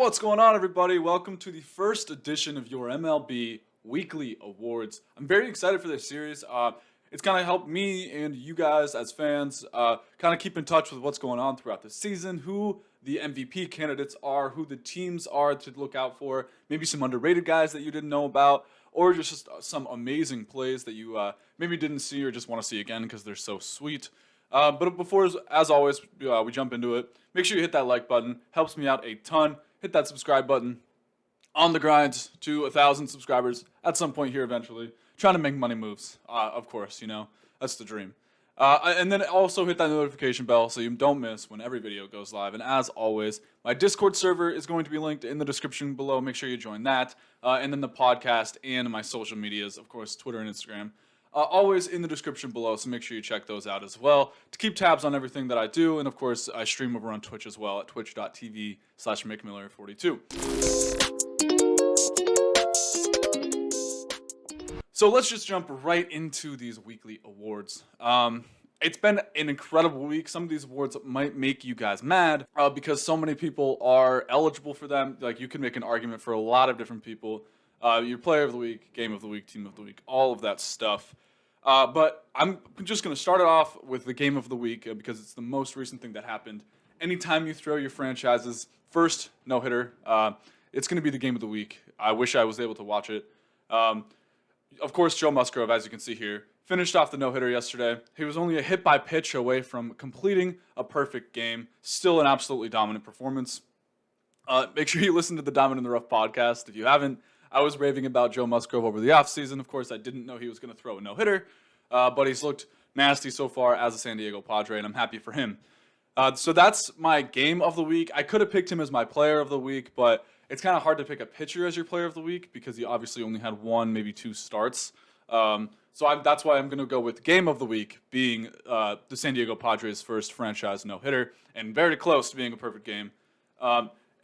What's going on, everybody? Welcome to the first edition of your MLB Weekly Awards. I'm very excited for this series. It's going to help me and you guys as fans kind of keep in touch with what's going on throughout the season, who the MVP candidates are, who the teams are to look out for, maybe some underrated guys that you didn't know about, or just some amazing plays that you maybe didn't see or just want to see again because they're so sweet. But before, as always, we jump into it. Make sure you hit that like button. Helps me out a ton. Hit that subscribe button. On the grind to 1,000 subscribers at some point here eventually. Trying to make money moves, of course, that's the dream. And then also hit that notification bell so you don't miss when every video goes live. And as always, my Discord server is going to be linked in the description below. Make sure you join that. And then the podcast and my social medias, of course, Twitter and Instagram. Always in the description below, so make sure you check those out as well to keep tabs on everything that I do. And of course, I stream over on Twitch as well at twitch.tv/McMiller42. So let's just jump right into these weekly awards. It's been an incredible week. Some of these awards might make you guys mad because so many people are eligible for them. Like, you can make an argument for a lot of different people. Your player of the week, game of the week, team of the week, all of that stuff. But I'm just going to start it off with the game of the week because it's the most recent thing that happened. Anytime you throw your franchise's first no-hitter, it's going to be the game of the week. I wish I was able to watch it. Of course, Joe Musgrove, as you can see here, finished off the no-hitter yesterday. He was only a hit by pitch away from completing a perfect game. Still an absolutely dominant performance. Make sure you listen to the Diamond in the Rough podcast. If you haven't, I was raving about Joe Musgrove over the offseason. Of course, I didn't know he was going to throw a no-hitter, but he's looked nasty so far as a San Diego Padre, and I'm happy for him. So that's my game of the week. I could have picked him as my player of the week, but it's kind of hard to pick a pitcher as your player of the week because he obviously only had one, maybe two starts. That's why I'm going to go with game of the week being the San Diego Padres' first franchise no-hitter, and very close to being a perfect game.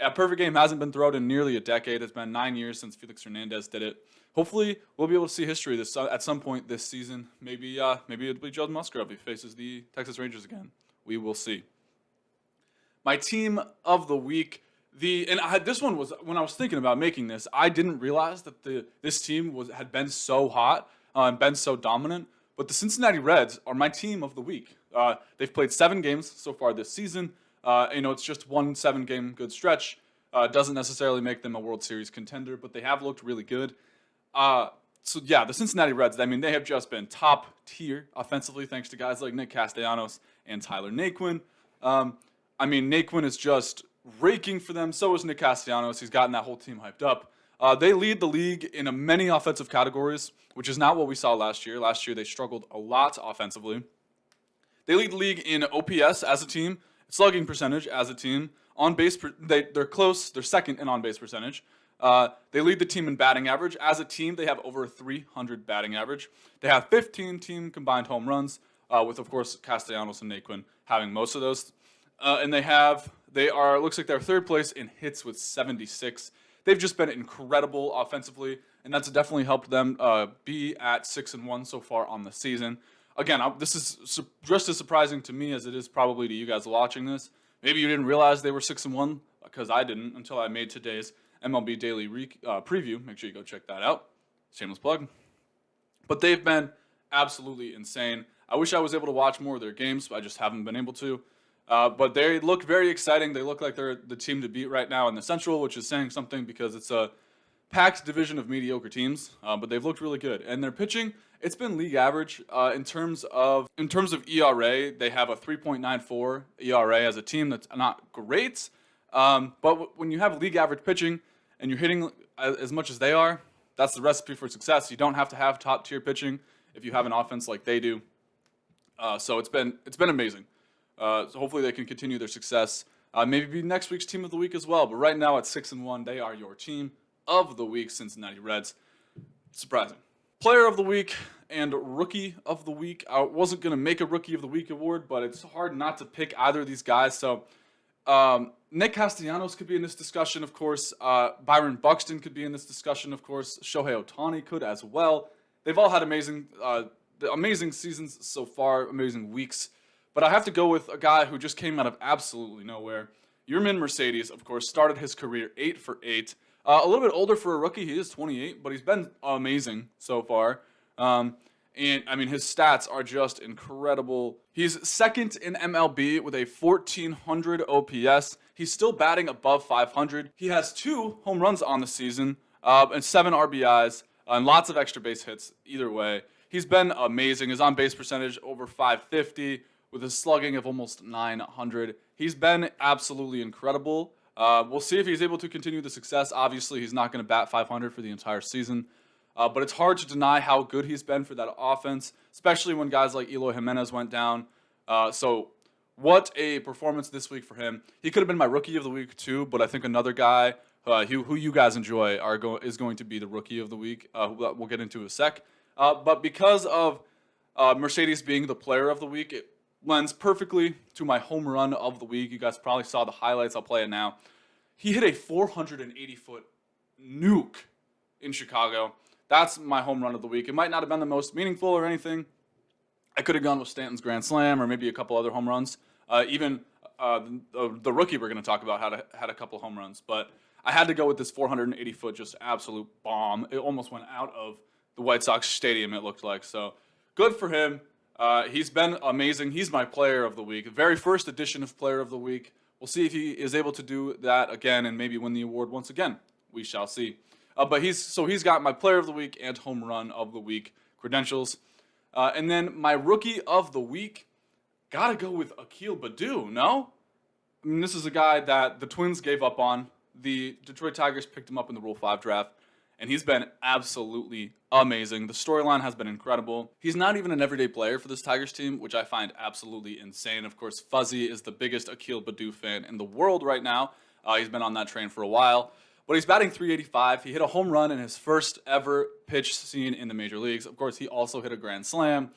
A perfect game hasn't been thrown in nearly a decade. It's been 9 years since Felix Hernandez did it. Hopefully, we'll be able to see history this at some point this season. Maybe it'll be Joe Musgrove. He faces the Texas Rangers again. We will see. My team of the week. This one was, when I was thinking about making this, I didn't realize that this team had been so hot and been so dominant. But the Cincinnati Reds are my team of the week. They've played 7 games so far this season. It's just one 7-game good stretch. Doesn't necessarily make them a World Series contender, but they have looked really good. The Cincinnati Reds, they have just been top tier offensively thanks to guys like Nick Castellanos and Tyler Naquin. Naquin is just raking for them. So is Nick Castellanos. He's gotten that whole team hyped up. They lead the league in many offensive categories, which is not what we saw last year. Last year, they struggled a lot offensively. They lead the league in OPS as a team, slugging percentage as a team. On base, they're close. They're second in on base percentage. They lead the team in batting average. As a team, they have over 300 batting average. They have 15 team combined home runs, with, of course, Castellanos and Naquin having most of those. And looks like they're third place in hits with 76. They've just been incredible offensively, and that's definitely helped them be at 6-1 so far on the season. Again, this is just as surprising to me as it is probably to you guys watching this. Maybe you didn't realize they were 6-1, because I didn't until I made today's MLB Daily preview. Make sure you go check that out. Shameless plug. But they've been absolutely insane. I wish I was able to watch more of their games, but I just haven't been able to. But they look very exciting. They look like they're the team to beat right now in the Central, which is saying something because it's a packed division of mediocre teams. But they've looked really good. And their pitching, it's been league average in terms of ERA. They have a 3.94 ERA as a team. That's not great. But when you have league average pitching and you're hitting as much as they are, that's the recipe for success. You don't have to have top tier pitching if you have an offense like they do. So it's been amazing. So hopefully they can continue their success. Maybe be next week's team of the week as well. But right now at 6-1, they are your team of the week, Cincinnati Reds. Surprising. Player of the week and rookie of the week. I wasn't going to make a rookie of the week award, but it's hard not to pick either of these guys. So Nick Castellanos could be in this discussion, of course. Byron Buxton could be in this discussion, of course. Shohei Ohtani could as well. They've all had amazing seasons so far, amazing weeks. But I have to go with a guy who just came out of absolutely nowhere. Yermin Mercedes, of course, started his career 8 for 8. A little bit older for a rookie. He is 28, but he's been amazing so far. And I mean, his stats are just incredible. He's second in MLB with a 1400 OPS. He's still batting above 500. He has 2 home runs on the season and 7 RBIs and lots of extra base hits either way. He's been amazing. His on-base percentage over 550 with a slugging of almost 900. He's been absolutely incredible. We'll see if he's able to continue the success. Obviously, he's not going to bat 500 for the entire season. But it's hard to deny how good he's been for that offense, especially when guys like Eloy Jimenez went down. So what a performance this week for him. He could have been my Rookie of the Week too, but I think another guy who you guys enjoy is going to be the Rookie of the Week, who we'll get into in a sec. But because of Mercedes being the Player of the Week, it lends perfectly to my home run of the week. You guys probably saw the highlights. I'll play it now. He hit a 480-foot nuke in Chicago. That's my home run of the week. It might not have been the most meaningful or anything. I could have gone with Stanton's grand slam or maybe a couple other home runs. Even the rookie we're going to talk about had a couple home runs. But I had to go with this 480-foot just absolute bomb. It almost went out of the White Sox stadium, it looked like. So good for him. He's been amazing. He's my Player of the Week. The very first edition of Player of the Week. We'll see if he is able to do that again and maybe win the award once again. We shall see. But he's got my Player of the Week and Home Run of the Week credentials. And then my Rookie of the Week, gotta go with Akil Baddoo, no? I mean, this is a guy that the Twins gave up on. The Detroit Tigers picked him up in the Rule 5 draft, and he's been absolutely amazing. The storyline has been incredible. He's not even an everyday player for this Tigers team, which I find absolutely insane. Of course, Fuzzy is the biggest Akil Baddoo fan in the world right now. He's been on that train for a while. But he's batting .385. He hit a home run in his first ever pitch seen in the major leagues. Of course, he also hit a grand slam.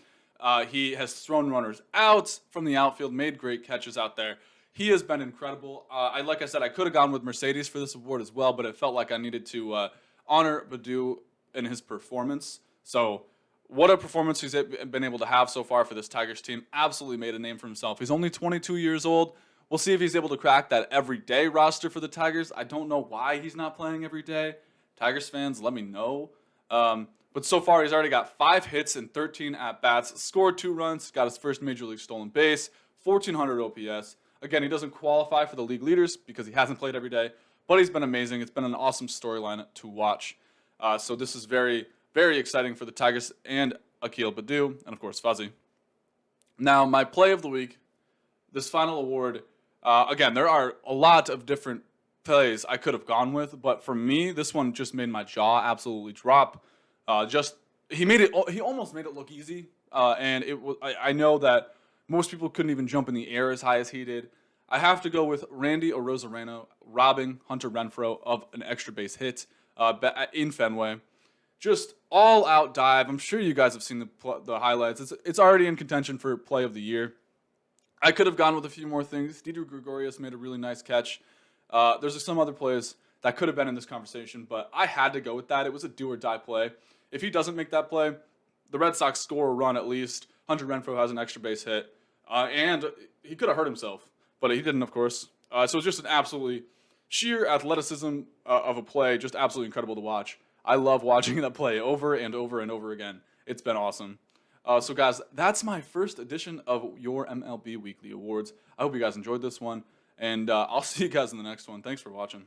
He has thrown runners out from the outfield, made great catches out there. He has been incredible. Like I said, I could have gone with Mercedes for this award as well, but it felt like I needed to honor Baddoo in his performance. So what a performance he's been able to have so far for this Tigers team. Absolutely made a name for himself. He's only 22 years old. We'll see if he's able to crack that everyday roster for the Tigers. I don't know why he's not playing every day. Tigers fans, let me know. But so far, he's already got 5 hits and 13 at-bats, scored 2 runs, got his first Major League stolen base, 1,400 OPS. Again, he doesn't qualify for the league leaders because he hasn't played every day, but he's been amazing. It's been an awesome storyline to watch. So this is very, very exciting for the Tigers and Akil Baddoo, and of course, Fuzzy. Now, my Play of the Week, this final award. Again, there are a lot of different plays I could have gone with, but for me, this one just made my jaw absolutely drop. He almost made it look easy, and it was. I know that most people couldn't even jump in the air as high as he did. I have to go with Randy Arozarena robbing Hunter Renfroe of an extra base hit in Fenway. Just all-out dive. I'm sure you guys have seen the highlights. It's already in contention for Play of the Year. I could have gone with a few more things. Dieter Gregorius made a really nice catch. There's some other plays that could have been in this conversation, but I had to go with that. It was a do-or-die play. If he doesn't make that play, the Red Sox score a run at least. Hunter Renfroe has an extra base hit, and he could have hurt himself, but he didn't, of course. So it's just an absolutely sheer athleticism of a play, just absolutely incredible to watch. I love watching that play over and over and over again. It's been awesome. So guys, that's my first edition of your MLB Weekly Awards. I hope you guys enjoyed this one, and I'll see you guys in the next one. Thanks for watching.